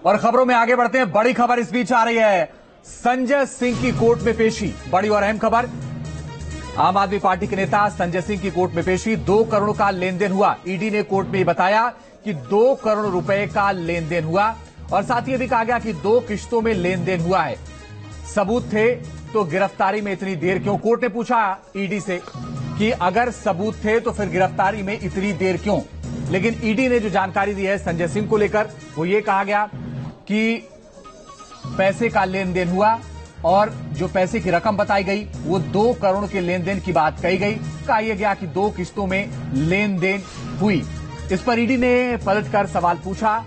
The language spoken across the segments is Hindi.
और खबरों में आगे बढ़ते हैं। बड़ी खबर इस बीच आ रही है, संजय सिंह की कोर्ट में पेशी। बड़ी और अहम खबर, आम आदमी पार्टी के नेता संजय सिंह की कोर्ट में पेशी। 2 करोड़ का लेन देन हुआ। ईडी ने कोर्ट में बताया कि 2 करोड़ रुपए का लेन देन हुआ और साथ ही यह भी कहा गया कि 2 किश्तों में लेन देन हुआ है। सबूत थे तो गिरफ्तारी में इतनी देर क्यों? कोर्ट ने पूछा ईडी से कि अगर सबूत थे तो फिर गिरफ्तारी में इतनी देर क्यों? लेकिन ईडी ने जो जानकारी दी है संजय सिंह को लेकर, वो ये कहा गया कि पैसे का लेन देन हुआ और जो पैसे की रकम बताई गई वो 2 करोड़ के लेन देन की बात कही गई। कहा यह गया कि 2 किस्तों में लेन देन हुई। इस पर ईडी ने पलटकर सवाल पूछा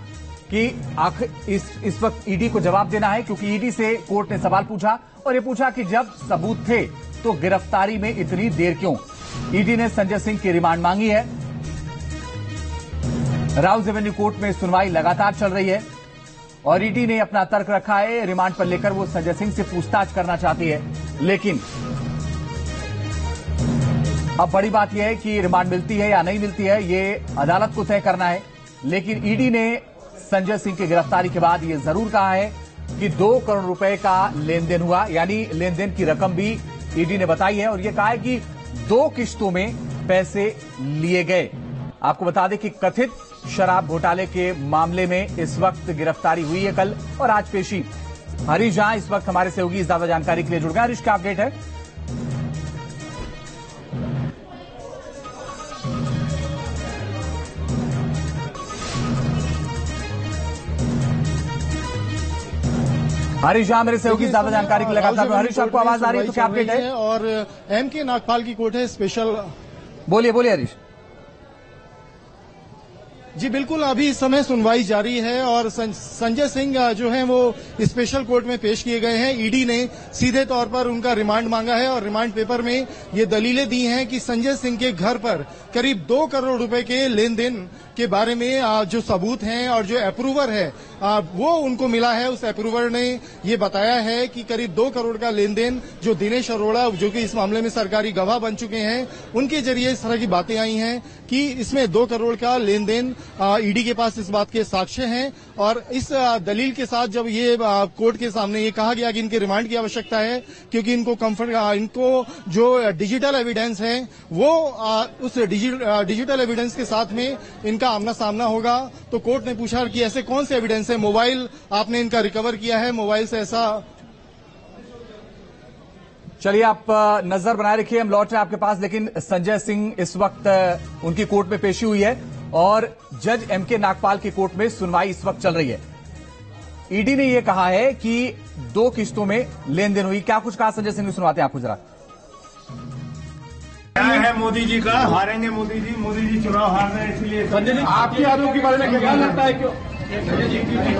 कि आखिर इस वक्त ईडी को जवाब देना है, क्योंकि ईडी से कोर्ट ने सवाल पूछा और ये पूछा कि जब सबूत थे तो गिरफ्तारी में इतनी देर क्यों? ईडी ने संजय सिंह की रिमांड मांगी है। राउज एवेन्यू कोर्ट में सुनवाई लगातार चल रही है और ईडी ने अपना तर्क रखा है। रिमांड पर लेकर वो संजय सिंह से पूछताछ करना चाहती है, लेकिन अब बड़ी बात यह है कि रिमांड मिलती है या नहीं मिलती है, ये अदालत को तय करना है। लेकिन ईडी ने संजय सिंह की गिरफ्तारी के बाद यह जरूर कहा है कि 2 करोड़ रुपए का लेन देन हुआ, यानी लेन देन की रकम भी ईडी ने बताई है और यह कहा है कि 2 किस्तों में पैसे लिए गए। आपको बता दें कि कथित शराब घोटाले के मामले में इस वक्त गिरफ्तारी हुई है कल और आज पेशी। हरीश झा इस वक्त हमारे सहयोगी ज्यादा जानकारी के लिए जुड़ गए। हरीश, क्या अपडेट है? हरीश झा मेरे सहयोगी ज्यादा जानकारी के लिए लगातार। हरीश, आपको आवाज आ रही है तो क्या अपडेट है? और एमके नागपाल की कोर्ट है स्पेशल। बोलिए हरीश। जी बिल्कुल, अभी इस समय सुनवाई जारी है और संजय सिंह जो है वो स्पेशल कोर्ट में पेश किए गए हैं। ईडी ने सीधे तौर पर उनका रिमांड मांगा है और रिमांड पेपर में ये दलीलें दी हैं कि संजय सिंह के घर पर करीब 2 करोड़ रुपए के लेन देन के बारे में जो सबूत हैं और जो अप्रूवर है वो उनको मिला है। उस अप्रूवर ने ये बताया है कि करीब 2 करोड़ का लेन देन जो दिनेश अरोड़ा, जो कि इस मामले में सरकारी गवाह बन चुके हैं, उनके जरिए इस तरह की बातें आई हैं कि इसमें 2 करोड़ का लेन देन, ईडी के पास इस बात के साक्ष्य हैं। और इस दलील के साथ जब ये कोर्ट के सामने ये कहा गया कि इनके रिमांड की आवश्यकता है क्योंकि इनको जो डिजिटल एविडेंस है वो उस डिजिटल एविडेंस के साथ में इनका आमना सामना होगा, तो कोर्ट ने पूछा कि ऐसे कौन से एविडेंस है? मोबाइल आपने इनका रिकवर किया है, मोबाइल से ऐसा। चलिए, आप नजर बनाए रखिए, हम लौट रहे हैं आपके पास। लेकिन संजय सिंह इस वक्त उनकी कोर्ट में पेशी हुई है और जज एमके नागपाल की कोर्ट में सुनवाई इस वक्त चल रही है। ईडी ने यह कहा है कि 2 किस्तों में लेन देन हुई। क्या कुछ कहा संजय सिंह ने, सुनवाते हैं आपको जरा। क्या है मोदी जी का? हारेंगे मोदी जी चुनाव हार रहे हैं, इसलिए संजय जी आपकी यादों के बारे में क्या लगता है? क्यों संजय जी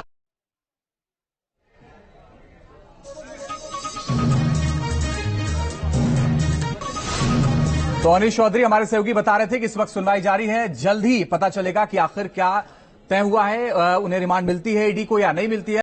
तो अनिल चौधरी हमारे सहयोगी बता रहे थे कि इस वक्त सुनवाई जारी है। जल्द ही पता चलेगा कि आखिर क्या तय हुआ है, उन्हें रिमांड मिलती है ईडी को या नहीं मिलती है।